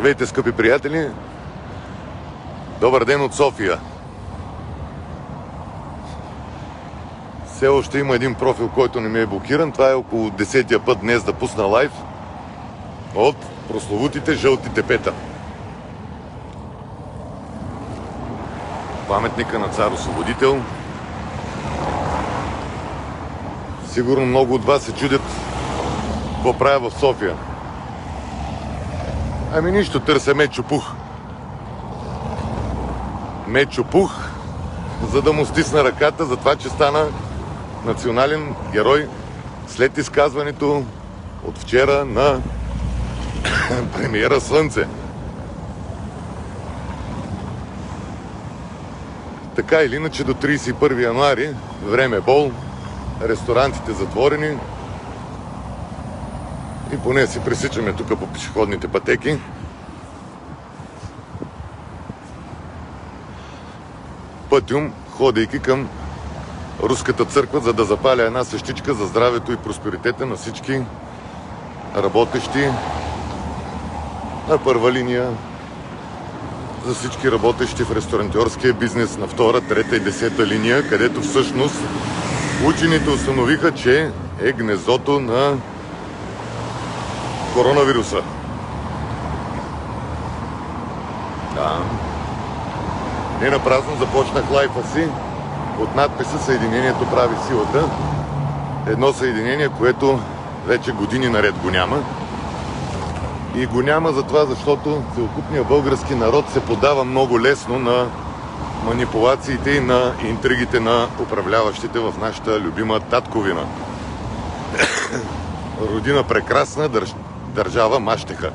Здравейте, скъпи приятели! Добър ден от София! Все още има един профил, който не ми е блокиран. Това е около 10-тия път днес да пусна лайв от прословутите жълти тепета. Паметника на цар Освободител. Сигурно много от вас се чудят какво правя в София. Ами нищо, търся Мечо Пух. Мечо Пух, за да му стисна ръката за това, че стана национален герой след изказването от вчера на премиера Слънце. Така или иначе до 31 януари, време бол, ресторантите затворени и поне си пресичаме тук по пешеходните пътеки. Пътюм, ходейки към Руската църква, за да запаля една свещичка за здравето и просперитета на всички работещи на първа линия, за всички работещи в ресторантьорския бизнес на втора, трета и 10-та линия, където всъщност учените установиха, че е гнездото на коронавируса. Да. Не напразно започнах лайфа си от надписа "Съединението прави силата". Едно съединение, което вече години наред го няма. И го няма затова, защото целокупният български народ се подава много лесно на манипулациите и на интригите на управляващите в нашата любима татковина. Родина прекрасна, държава мащеха.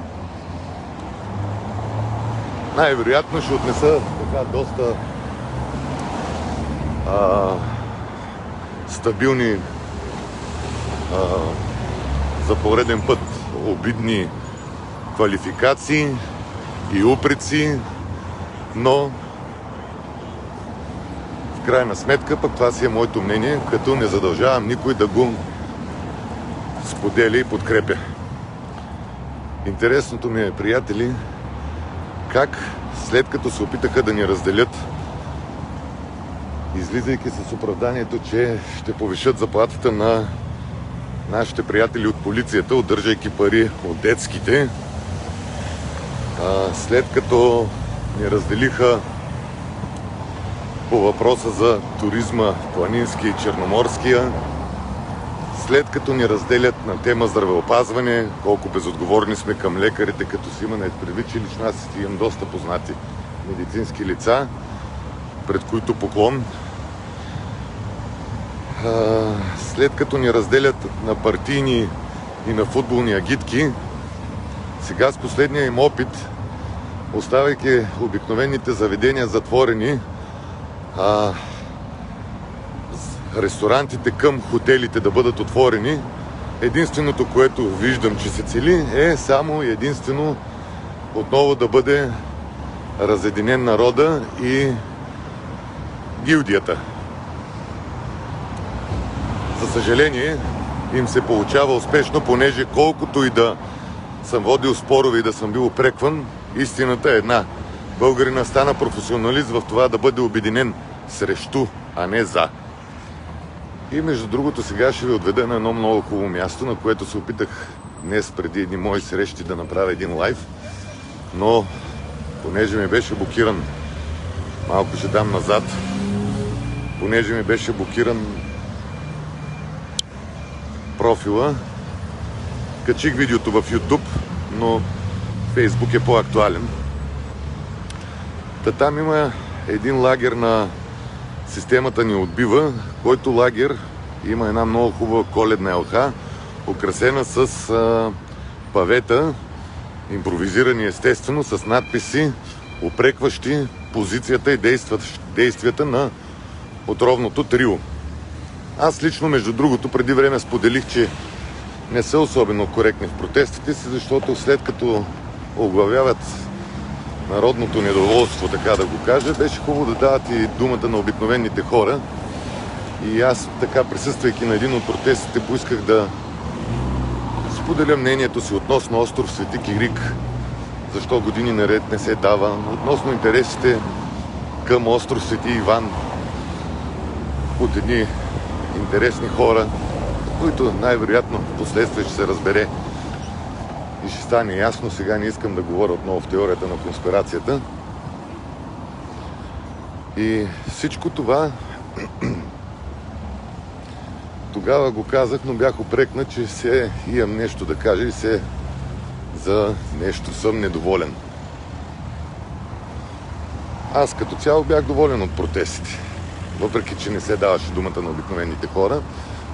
Най-вероятно ще отнеса така доста стабилни за пореден път обидни квалификации и упреци, но в крайна сметка пък това си е моето мнение, като не задължавам никой да го споделя и подкрепя. Интересното ми е, приятели, как след като се опитаха да ни разделят, излизайки с оправданието, че ще повишат заплатата на нашите приятели от полицията, удържайки пари от детските, след като ни разделиха по въпроса за туризма, планинския и черноморския, след като ни разделят на тема здравеопазване, колко безотговорни сме към лекарите, като си има предвид, че лично аз имам доста познати медицински лица, пред които поклон. След като ни разделят на партийни и на футболни агитки, сега с последния им опит, оставайки обикновените заведения затворени, ресторантите към хотелите да бъдат отворени, единственото, което виждам, че се цели, е само и единствено отново да бъде разединен народа и гилдията. За съжаление, им се получава успешно, понеже колкото и да съм водил спорове и да съм бил упрекван, истината е една. Българина стана професионалист в това да бъде обединен срещу, а не за. И между другото, сега ще ви отведа на едно много хубаво място, на което се опитах днес преди едни мои срещи да направя един лайв, но понеже ми беше блокиран, малко ще дам назад, понеже ми беше блокиран профила, качих видеото в YouTube, но Facebook е по-актуален. Там има един лагер на системата ни отбива, който лагер има една много хубава коледна елха, украсена с павета, импровизирани естествено, с надписи, упрекващи позицията и действията на отровното трио. Аз лично, между другото, преди време споделих, че не са особено коректни в протестите си, защото след като оглавяват народното недоволство, така да го кажа, беше хубаво да дават и думата на обикновените хора. И аз, така присъствайки на един от протестите, поисках да споделя мнението си относно остров Свети Кирик, защо години наред не се дава, относно интересите към остров Свети Иван от едни интересни хора, които най-вероятно в последствие ще се разбере и ще стане ясно. Сега не искам да говоря отново в теорията на конспирацията. И всичко това тогава го казах, но бях упрекнат, че все имам нещо да кажа и все за нещо съм недоволен. Аз като цяло бях доволен от протестите, въпреки че не се даваше думата на обикновените хора,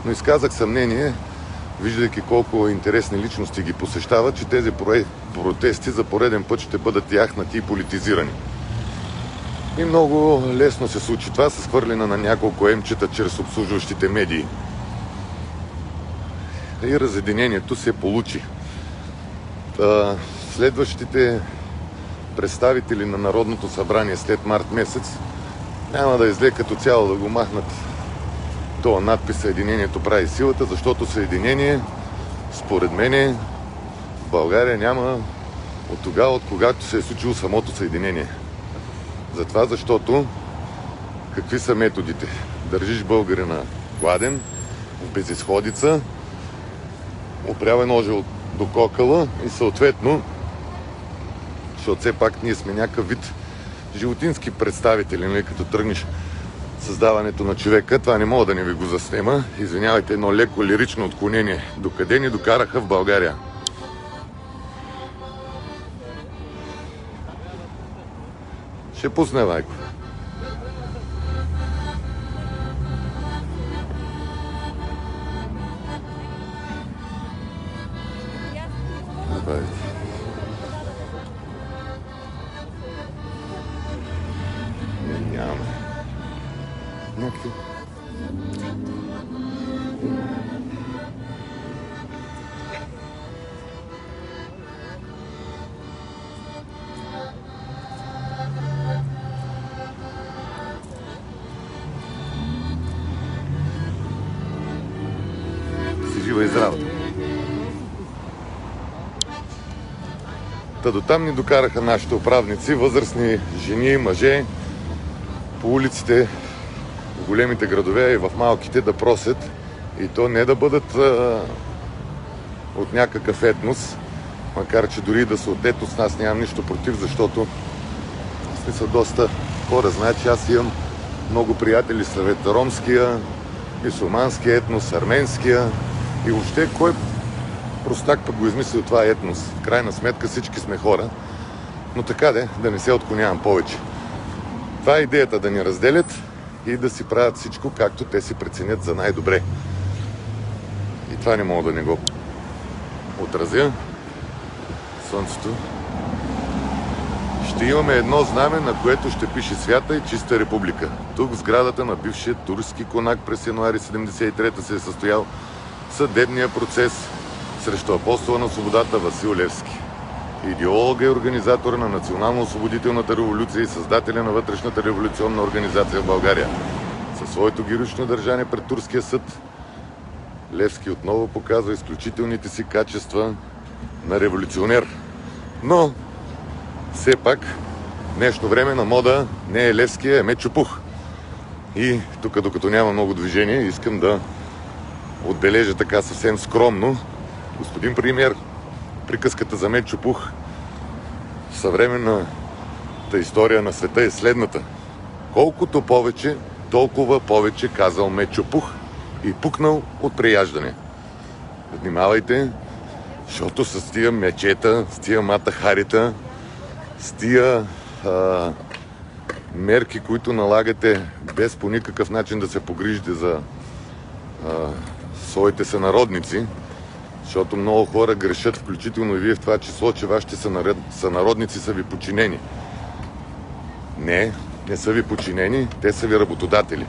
но изказах съмнение, виждайки колко интересни личности ги посещават, че тези протести за пореден път ще бъдат яхнати и политизирани. И много лесно се случи това с хвърляне на няколко емчета чрез обслужващите медии. И разединението се получи. Следващите представители на Народното събрание след март месец няма да излезе като цяло да го махнат този надпис "Съединението прави силата", защото съединение, според мен, в България няма от тогава, от когато се е случило самото съединение. Затова, защото какви са методите? Държиш българина гладен, в безизходица, опрява ножа до кокала и съответно, защото все пак ние сме някакъв вид животински представители, нали, като тръгнеш създаването на човека. Това не мога да не ви го заснема. Извинявайте, едно леко лирично отклонение. Докъде ни докараха в България? Ще пусне, Вайко. Няма. Някакви. Си жива и здрава. Та дотам ни докараха нашите управници, възрастни жени и мъже, по улиците в големите градове и в малките да просят, и то не да бъдат от някакъв етнос, макар че дори да са от етнос, аз нямам нищо против, защото в смисъл доста хора знаят, че аз имам много приятели сред ромския, мюсюлманския етнос, арменския и въобще кой простак пък го измислил това етнос. В крайна сметка всички сме хора, но така да не се отклонявам повече. Това е идеята, да ни разделят и да си правят всичко, както те си преценят за най-добре. И това не мога да не го отразя. Слънцето. Ще имаме едно знаме, на което ще пише "Свята и чиста република". Тук в сградата на бившия турски конак през януари 1973 се е състоял съдебния процес срещу апостола на свободата Васил Левски. Идеолога и организатора на национално-освободителната революция и създателя на вътрешната революционна организация в България. Със своето героично държание пред турския съд, Левски отново показва изключителните си качества на революционер. Но, все пак, днешно време на мода не е Левски, а Мечо Пух. И тук, докато няма много движение, искам да отбележа така съвсем скромно, господин премиер, приказката за Мечо Пух в съвременната история на света е следната. Колкото повече, толкова повече, казал Мечо Пух и пукнал от преяждане. Внимавайте, защото с тия мечета, с тия матахарита, с тия мерки, които налагате без по никакъв начин да се погрижите за своите сънародници, защото много хора грешат, включително и вие в това число, че вашите сънародници са ви подчинени. Не са ви подчинени, те са ви работодатели.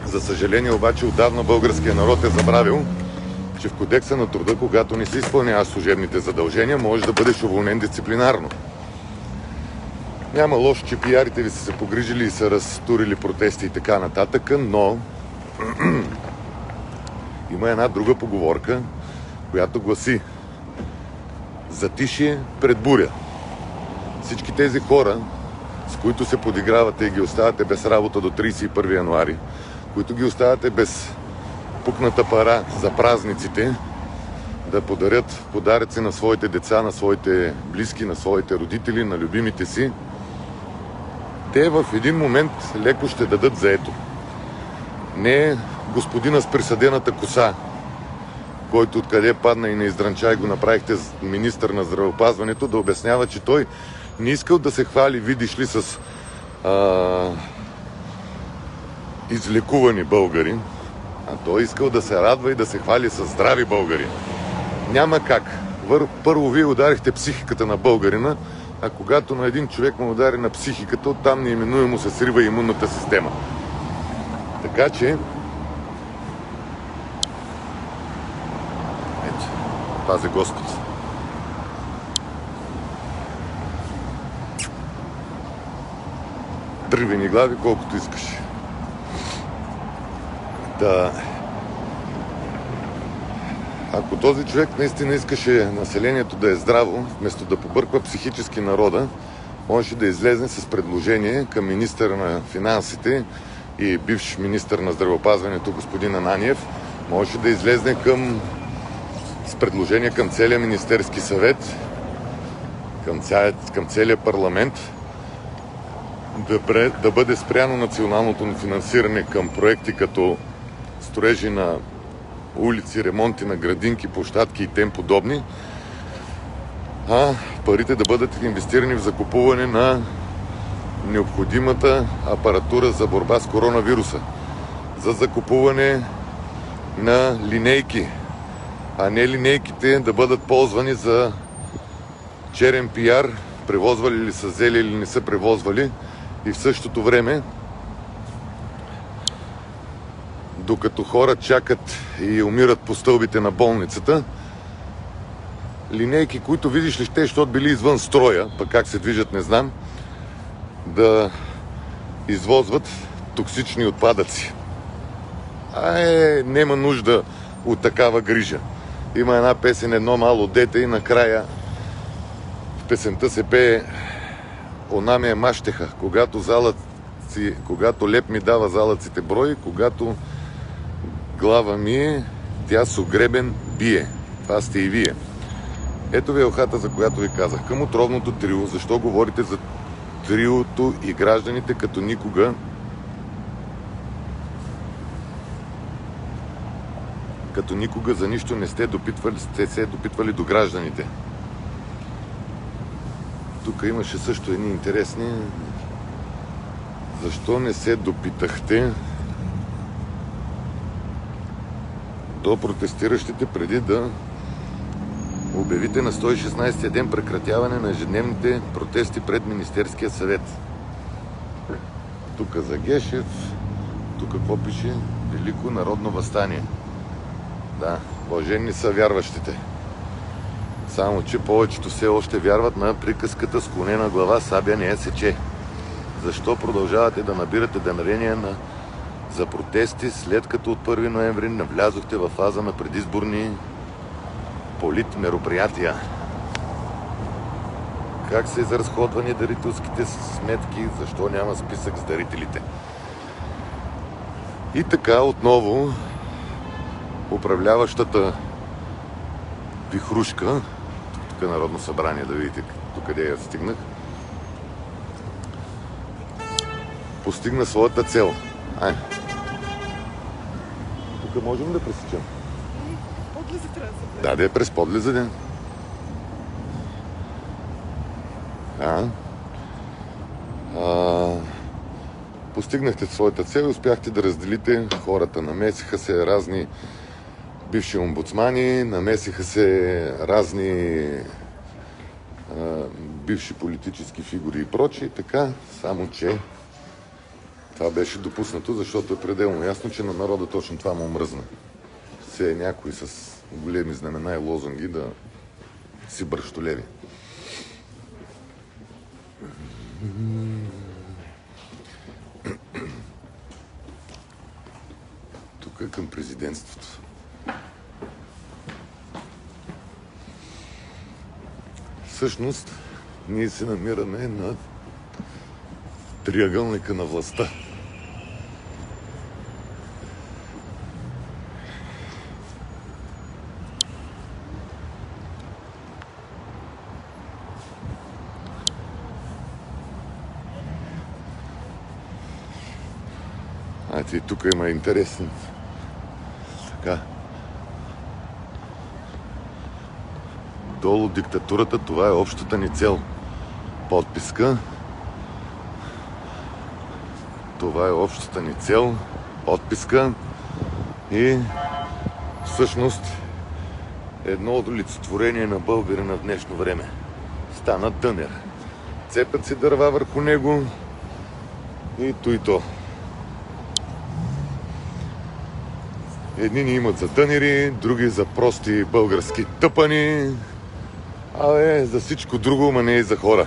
За съжаление обаче отдавна българският народ е забравил, че в Кодекса на труда, когато не си изпълнява служебните задължения, може да бъдеш уволнен дисциплинарно. Няма лошо, че пиарите ви са се погрижили и са разтурили протести и така нататък, но има една друга поговорка, която гласи: затишие пред буря. Всички тези хора, с които се подигравате и ги оставате без работа до 31 януари, които ги оставате без пукната пара за празниците, да подарят подаръци на своите деца, на своите близки, на своите родители, на любимите си, те в един момент леко ще дадат заето. Не господина с присъдената коса, който откъде падна и не издранча и го направихте министър на здравеопазването, да обяснява, че той не искал да се хвали, видиш ли, с излекувани българи, а той искал да се радва и да се хвали с здрави българи. Няма как. Първо вие ударихте психиката на българина, а когато на един човек му удари на психиката, оттам неименуемо се срива имунната система. Така че ето, пази Господ. Дървени глави, колкото искаш. Да. Ако този човек наистина искаше населението да е здраво, вместо да побърква психически народа, можеше да излезе с предложение към министъра на финансите и бивш министър на здравеопазването господин Ананиев, можеше да излезе с предложение към целия Министерски съвет, към целия парламент, да бъде спряно националното финансиране към проекти като строежи на улици, ремонти на градинки, площадки и тем подобни, а парите да бъдат инвестирани в закупуване на необходимата апаратура за борба с коронавируса, за закупуване на линейки, а не линейките да бъдат ползвани за черен пиар, превозвали ли са взели или не са превозвали, и в същото време, докато хора чакат и умират по стълбите на болницата, линейки, които видиш ли ще, защото били извън строя, пък как се движат не знам, да извозват токсични отпадъци. Нема нужда от такава грижа. Има една песен "Едно мало дете" и накрая в песента се пее "Она ме е мащеха, когато леп ми дава залъците брой, когато глава ми е, тя с огребен бие". Това сте и вие. Ето ви елхата, за която ви казах. Към отровното трио, защо говорите за триото и гражданите, като никога за нищо не сте се допитвали до гражданите. Тук имаше също едни интересни. Защо не се допитахте до протестиращите преди да обявите на 116-я ден прекратяване на ежедневните протести пред Министерския съвет? Тук за Гешев, тук какво пише? Велико народно въстание. Да, блаженни са вярващите. Само че повечето все още вярват на приказката "склонена глава сабя не я сече". Защо продължавате да набирате дарения за протести, след като от 1 ноември навлязохте в фаза на предизборни политмероприятия? Как са изразходвани дарителските сметки? Защо няма списък с дарителите? И така отново управляващата вихрушка, тук е Народно събрание, да видите до къде я стигнах, постигна своята цел. Тук можем да пресечем. Подлеза трябва да се Да, през подлеза, да. Постигнахте своята цел и успяхте да разделите хората. Намесиха се разни бивши омбудсмани, намесиха се разни бивши политически фигури и прочие, така, само че това беше допуснато, защото е пределно ясно, че на народа точно това му мръзна. Все някой с големи знамена и лозунги да си бръщолеви. Тук е към президентството. всъщност ние се намираме на триъгълника на властта. И тук има интересен така. Долу диктатурата, това е общата ни цел. Подписка. Това е общата ни цел. Подписка. И всъщност едно от олицетворение на българина в днешно време. Стана дънер. Цепят се дърва върху него и то. Едни ни имат за дънери, други за прости български тъпани, за всичко друго, ма не и за хора.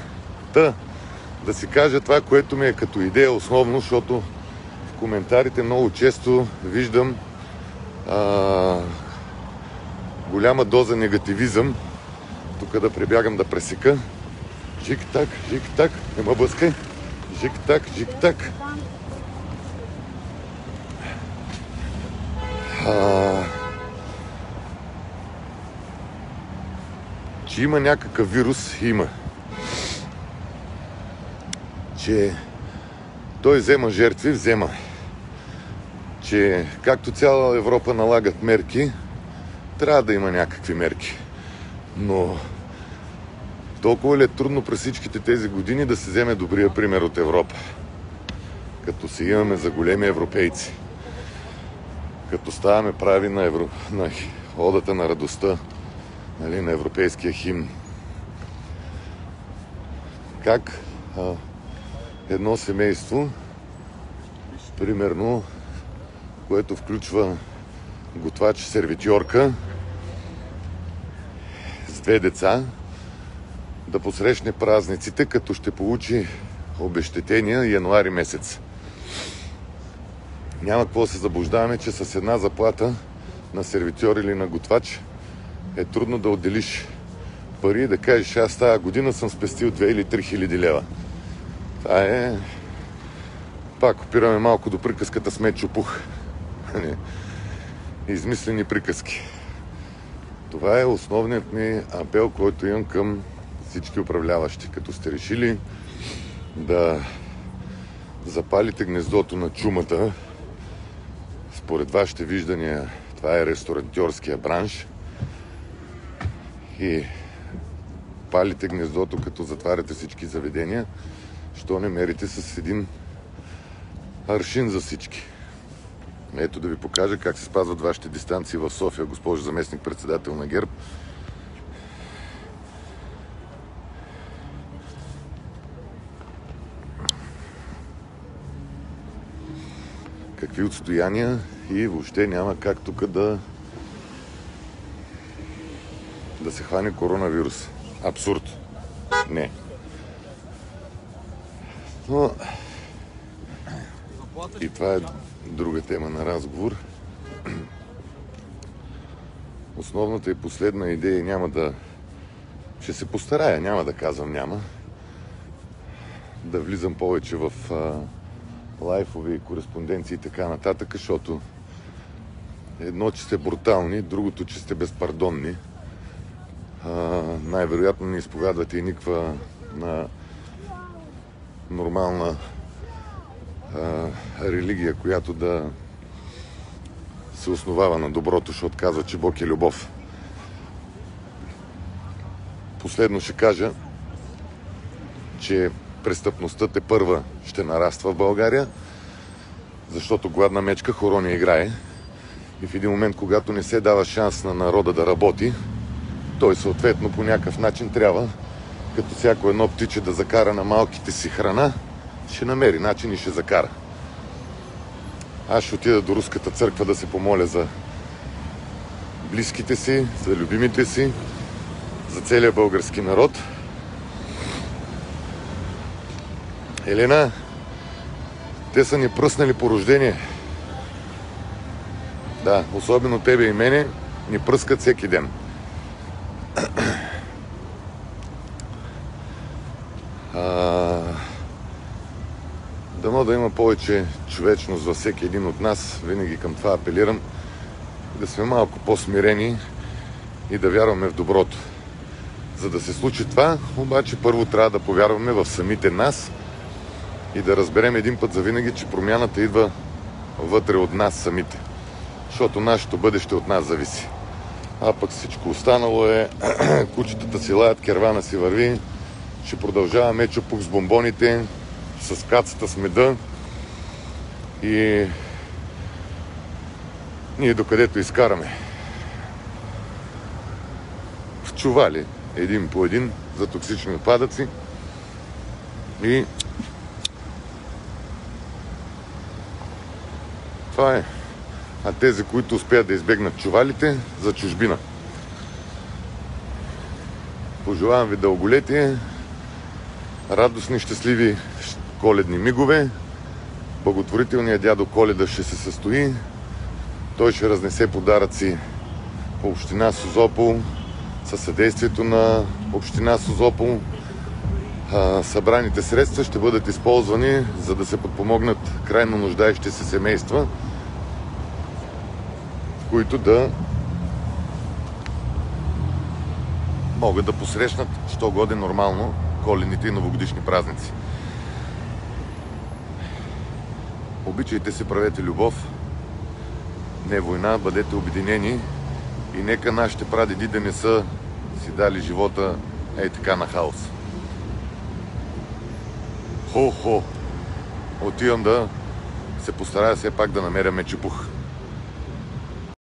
Да си кажа това, което ми е като идея основно, защото в коментарите много често виждам голяма доза негативизъм. Тук да прибягам да пресека. Жик-так, не ме бъскай. Жик-так. Че има някакъв вирус, има. Че той взема жертви, Че както цяла Европа налагат мерки, трябва да има някакви мерки. Но толкова ли е трудно през всичките тези години да се вземе добрия пример от Европа? Като се имаме за големи европейци. Като ставаме прави на одата на радостта, нали, на европейския химн. Как едно семейство, примерно, което включва готвач, сервитьорка с 2 деца, да посрещне празниците, като ще получи обезщетения януари месец. Няма какво се заблуждаваме, че с една заплата на сервитьор или на готвач е трудно да отделиш пари и да кажеш, аз тази година съм спестил 2 или 3 хиляди лева. Това е... Пак опираме малко до приказката с мед чупух. Измислени приказки. Това е основният ми апел, който имам към всички управляващи. Като сте решили да запалите гнездото на чумата, според вашите виждания, това е ресторантьорския бранш, и палите гнездото, като затваряте всички заведения, що не мерите с един аршин за всички. Ето да ви покажа как се спазват вашите дистанции в София, госпожо заместник-председател на ГЕРБ. Какви отстояния, и въобще няма как тук да се хване коронавирус. Абсурд. Не. Но и това е друга тема на разговор. Основната и последна идея ще се постарая, няма да казвам няма, да влизам повече в лайфове и кореспонденции и така нататък, защото едно, че сте брутални, другото, че сте безпардонни. Най-вероятно не изповядвате и никаква нормална религия, която да се основава на доброто, защото казва, че Бог е любов. Последно ще кажа, че престъпността тепърва ще нараства в България, защото гладна мечка хороня играе. И в един момент, когато не се дава шанс на народа да работи, той съответно по някакъв начин трябва, като всяко едно птиче, да закара на малките си храна, ще намери начин и ще закара. Аз ще отида до Руската църква да се помоля за близките си, за любимите си, за целия български народ. Елена, те са ни пръснали по рождение. Да, особено тебе и мене ни пръскат всеки ден. Дано да има повече човечност във всеки един от нас, винаги към това апелирам, да сме малко по-смирени и да вярваме в доброто. За да се случи това, обаче първо трябва да повярваме в самите нас и да разберем един път завинаги, че промяната идва вътре от нас самите. Защото нашето бъдеще от нас зависи. А пък всичко останало е кучетата си лаят, кервана си върви, ще продължаваме чупук с бомбоните, с кацата с меда и ние докъдето изкараме. В чували, един по един, за токсични отпадъци и това е. А тези, които успеят да избегнат чувалите, за чужбина. Пожелавам ви дълголетие, радостни, щастливи коледни мигове. Благотворителният дядо Коледа ще се състои. Той ще разнесе подаръци по община Созопол със съдействието на община Созопол. Събраните средства ще бъдат използвани, за да се подпомогнат крайно нуждаещи се семейства, които да могат да посрещнат що годе нормално коледните и новогодишни празници. Обичайте се, правете любов, не война, бъдете обединени и нека нашите прадеди да не са си дали живота ей така на хаос. Хо-хо! Отивам да се постарая все пак да намеря мечепух.